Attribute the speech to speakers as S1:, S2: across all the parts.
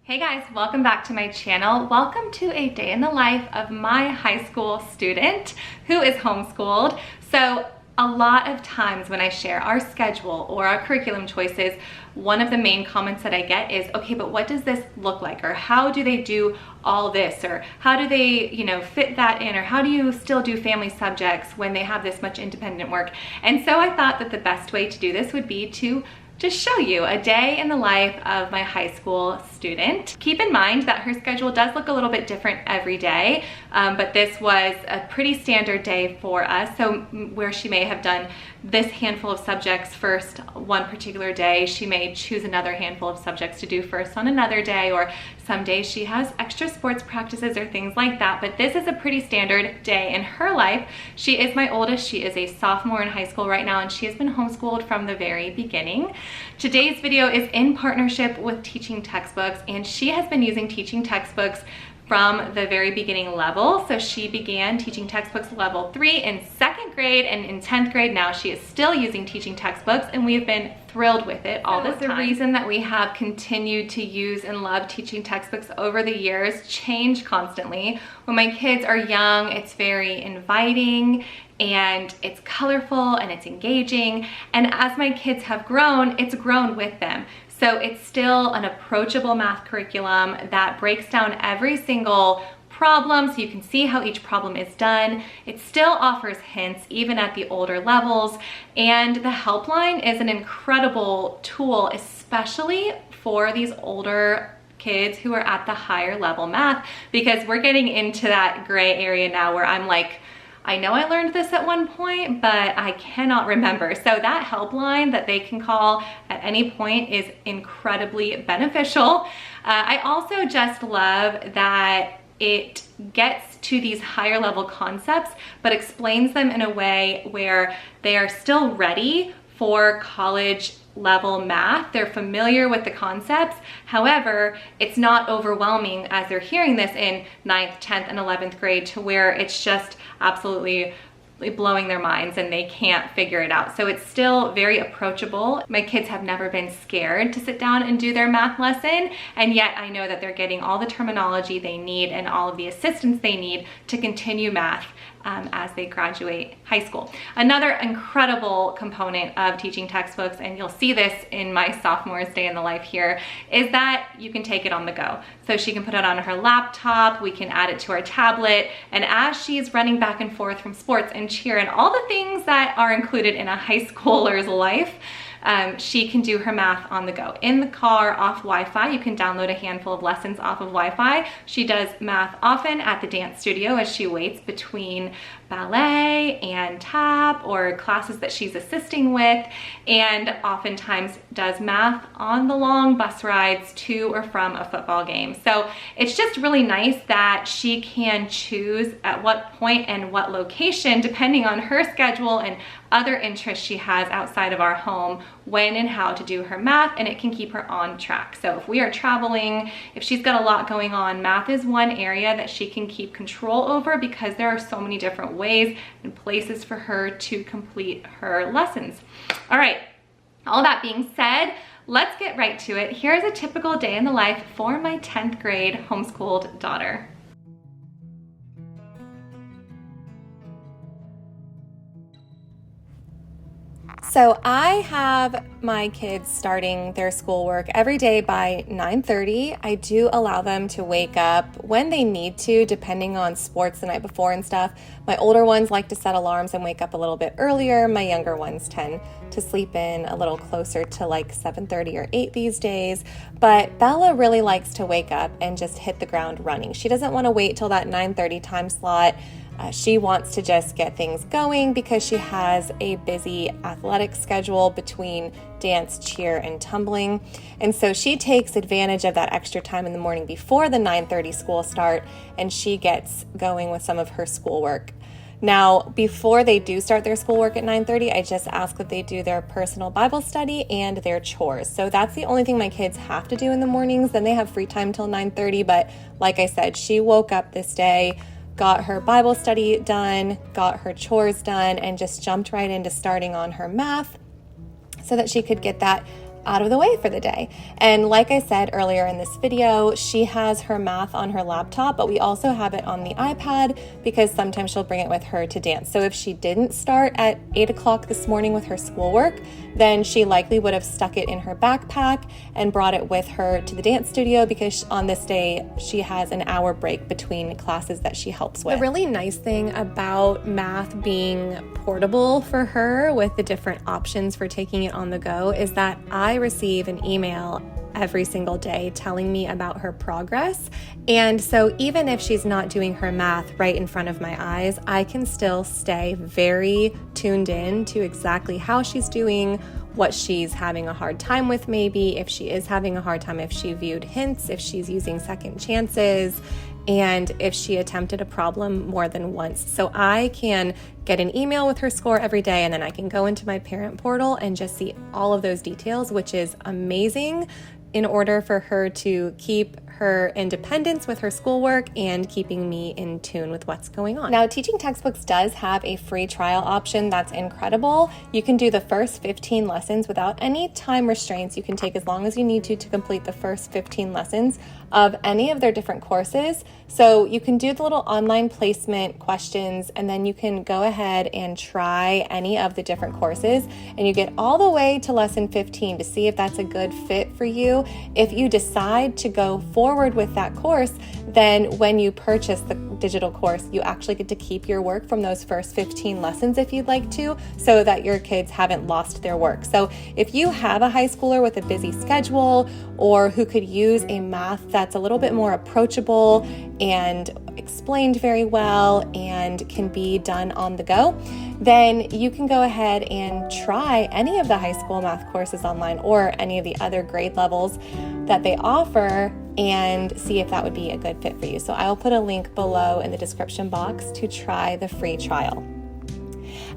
S1: Hey guys, welcome back to my channel. Welcome to a day in the life of my high school student who is homeschooled. So a lot of times when I share our schedule or our curriculum choices, one of the main comments that I get is, okay, but what does this look like? Or how do they do all this? Or how do they, fit that in? Or how do you still do family subjects when they have this much independent work? And so I thought that the best way to do this would be to just show you a day in the life of my high school student. Keep in mind that her schedule does look a little bit different every day, but this was a pretty standard day for us. So where she may have done this handful of subjects first one particular day, she may choose another handful of subjects to do first on another day, or some days she has extra sports practices or things like that. But this is a pretty standard day in her life. She is my oldest. She is a sophomore in high school right now, and she has been homeschooled from the very beginning. Today's video is in partnership with Teaching Textbooks, and she has been using Teaching Textbooks from the very beginning level. So she began Teaching Textbooks level 3 in 2nd grade, and in 10th grade now she is still using Teaching Textbooks, and we've been thrilled with it all this time. The reason that we have continued to use and love Teaching Textbooks over the years change constantly. When my kids are young, it's very inviting and it's colorful and it's engaging, and as my kids have grown, it's grown with them. So it's still an approachable math curriculum that breaks down every single problem so you can see how each problem is done. It still offers hints even at the older levels, and the helpline is an incredible tool, especially for these older kids who are at the higher level math, because we're getting into that gray area now where I'm like, I know I learned this at one point, but I cannot remember. So that helpline that they can call at any point is incredibly beneficial. I also just love that it gets to these higher level concepts, but explains them in a way where they are still ready for college level math. They're familiar with the concepts. However, it's not overwhelming as they're hearing this in 9th, 10th, and 11th grade to where it's just absolutely blowing their minds and they can't figure it out. So it's still very approachable. My kids have never been scared to sit down and do their math lesson, and yet I know that they're getting all the terminology they need and all of the assistance they need to continue math as they graduate high school. Another incredible component of Teaching Textbooks, and you'll see this in my sophomore's day in the life here, is that you can take it on the go. So she can put it on her laptop, we can add it to our tablet, and as she's running back and forth from sports and cheer and all the things that are included in a high schooler's life, she can do her math on the go. In the car, off Wi-Fi, you can download a handful of lessons off of Wi-Fi. She does math often at the dance studio as she waits between ballet and tap or classes that she's assisting with, and oftentimes does math on the long bus rides to or from a football game. So it's just really nice that she can choose at what point and what location, depending on her schedule and other interests she has outside of our home, when and how to do her math, and it can keep her on track. So if we are traveling, if she's got a lot going on, math is one area that she can keep control over because there are so many different ways and places for her to complete her lessons. All right, all that being said, let's get right to it. Here's a typical day in the life for my 10th grade homeschooled daughter. So I have my kids starting their schoolwork every day by 9:30. I do allow them to wake up when they need to, depending on sports the night before and stuff. My older ones like to set alarms and wake up a little bit earlier. My younger ones tend to sleep in a little closer to like 7:30 or 8 these days. But Bella really likes to wake up and just hit the ground running. She doesn't want to wait till that 9:30 time slot. She wants to just get things going because she has a busy athletic schedule between dance, cheer, and tumbling. And so she takes advantage of that extra time in the morning before the 9:30 school start, and she gets going with some of her schoolwork. Now, before they do start their schoolwork at 9:30, I just ask that they do their personal Bible study and their chores. So that's the only thing my kids have to do in the mornings. Then they have free time till 9:30. But like I said, she woke up this day, got her Bible study done, got her chores done, and just jumped right into starting on her math so that she could get that out of the way for the day. And like I said earlier in this video, she has her math on her laptop, but we also have it on the iPad because sometimes she'll bring it with her to dance. So if she didn't start at 8 o'clock this morning with her schoolwork, then she likely would have stuck it in her backpack and brought it with her to the dance studio, because on this day she has an hour break between classes that she helps with. The really nice thing about math being portable for her with the different options for taking it on the go is that I receive an email every single day telling me about her progress. And so even if she's not doing her math right in front of my eyes, I can still stay very tuned in to exactly how she's doing, what she's having a hard time with, maybe if she is having a hard time, if she viewed hints, if she's using second chances, and if she attempted a problem more than once. So I can get an email with her score every day, and then I can go into my parent portal and just see all of those details, which is amazing in order for her to keep her independence with her schoolwork and keeping me in tune with what's going on. Now, Teaching Textbooks does have a free trial option that's incredible. You can do the first 15 lessons without any time restraints. You can take as long as you need to complete the first 15 lessons of any of their different courses. So you can do the little online placement questions, and then you can go ahead and try any of the different courses, and you get all the way to lesson 15 to see if that's a good fit for you. If you decide to go forward with that course, then when you purchase the digital course, you actually get to keep your work from those first 15 lessons if you'd like to, so that your kids haven't lost their work. So if you have a high schooler with a busy schedule, or who could use a math that's a little bit more approachable and explained very well and can be done on the go, then you can go ahead and try any of the high school math courses online or any of the other grade levels that they offer and see if that would be a good fit for you. So I'll put a link below in the description box to try the free trial.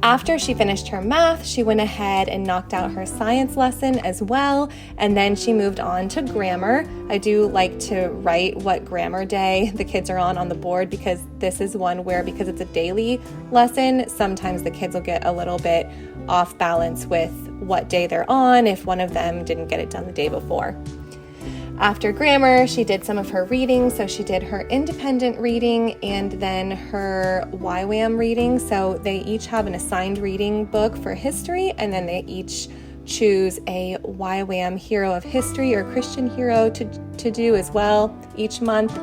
S1: After she finished her math, she went ahead and knocked out her science lesson as well, and then she moved on to grammar. I do like to write what grammar day the kids are on the board, because this is one where, because it's a daily lesson, sometimes the kids will get a little bit off balance with what day they're on if one of them didn't get it done the day before. After grammar, she did some of her reading. So she did her independent reading and then her YWAM reading. So they each have an assigned reading book for history, and then they each choose a YWAM hero of history or Christian hero to do as well each month.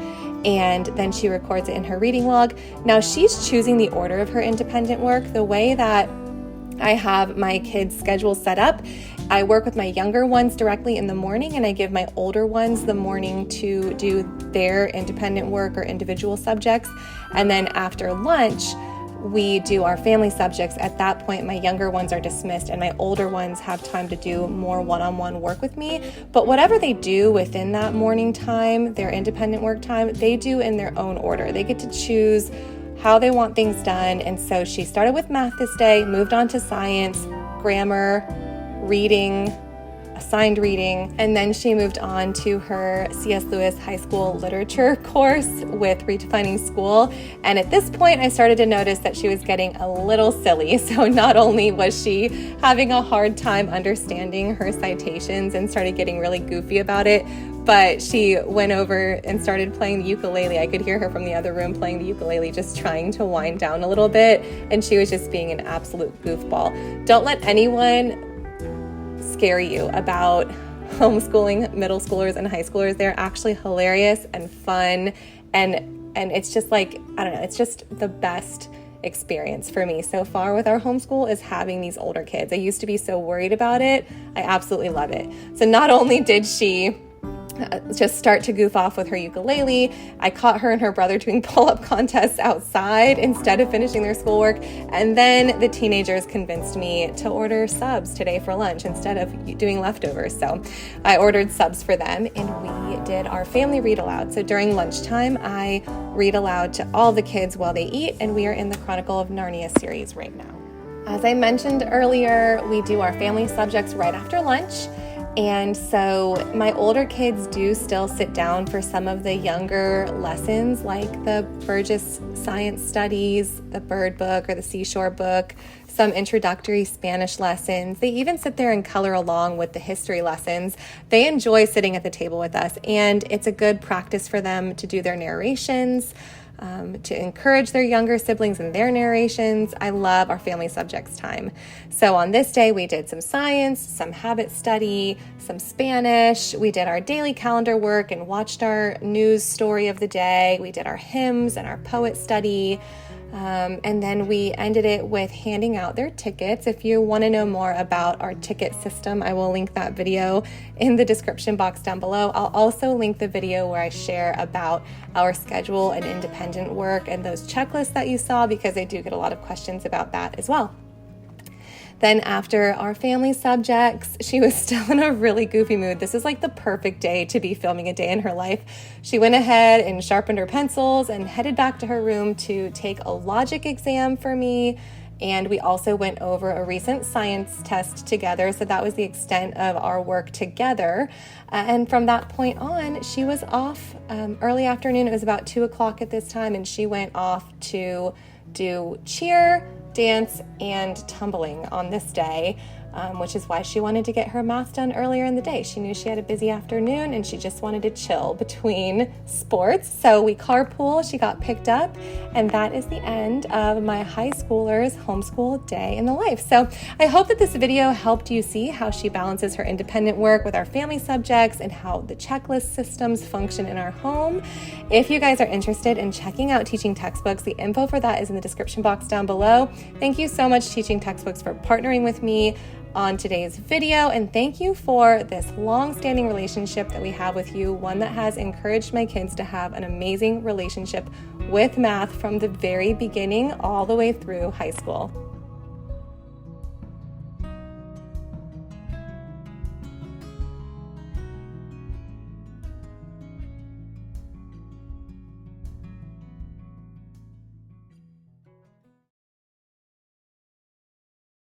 S1: And then she records it in her reading log. Now she's choosing the order of her independent work. The way that I have my kids' schedule set up, I work with my younger ones directly in the morning, and I give my older ones the morning to do their independent work or individual subjects. And then after lunch, we do our family subjects. At that point, my younger ones are dismissed and my older ones have time to do more one-on-one work with me. But whatever they do within that morning time, their independent work time, they do in their own order. They get to choose how they want things done. And so she started with math this day, moved on to science, grammar, reading, assigned reading, and then she moved on to her C.S. Lewis High School Literature course with Redefining School. And at this point, I started to notice that she was getting a little silly. So not only was she having a hard time understanding her citations and started getting really goofy about it, but she went over and started playing the ukulele. I could hear her from the other room playing the ukulele, just trying to wind down a little bit. And she was just being an absolute goofball. Don't let anyone scare you about homeschooling middle schoolers and high schoolers. They're actually hilarious and fun. And it's just like, I don't know, it's just the best experience for me so far with our homeschool is having these older kids. I used to be so worried about it. I absolutely love it. So not only did she just start to goof off with her ukulele, I caught her and her brother doing pull-up contests outside instead of finishing their schoolwork. And then the teenagers convinced me to order subs today for lunch instead of doing leftovers. So I ordered subs for them and we did our family read aloud. So during lunchtime, I read aloud to all the kids while they eat, and we are in the Chronicle of Narnia series right now. As I mentioned earlier, we do our family subjects right after lunch. And so my older kids do still sit down for some of the younger lessons, like the Burgess Science Studies, the Bird Book, or the Seashore Book. some introductory Spanish lessons. They even sit there and color along with the history lessons. They enjoy sitting at the table with us, and it's a good practice for them to do their narrations, to encourage their younger siblings in their narrations. I love our family subjects time. So on this day, we did some science, some habit study, some Spanish. We did our daily calendar work and watched our news story of the day. We did our hymns and our poet study. And then we ended it with handing out their tickets. If you want to know more about our ticket system, I will link that video in the description box down below. I'll also link the video where I share about our schedule and independent work and those checklists that you saw, because I do get a lot of questions about that as well. Then after our family subjects, she was still in a really goofy mood. This is like the perfect day to be filming a day in her life. She went ahead and sharpened her pencils and headed back to her room to take a logic exam for me. And we also went over a recent science test together. So that was the extent of our work together. And from that point on, she was off early afternoon. It was about 2 o'clock at this time. And she went off to do cheer, dance, and tumbling on this day, which is why she wanted to get her math done earlier in the day. She knew she had a busy afternoon and she just wanted to chill between sports. So we carpool, she got picked up, and that is the end of my high schooler's homeschool day in the life. So I hope that this video helped you see how she balances her independent work with our family subjects and how the checklist systems function in our home. If you guys are interested in checking out Teaching Textbooks, the info for that is in the description box down below. Thank you so much, Teaching Textbooks, for partnering with me on today's video, and thank you for this long-standing relationship that we have with you, one that has encouraged my kids to have an amazing relationship with math from the very beginning all the way through high school.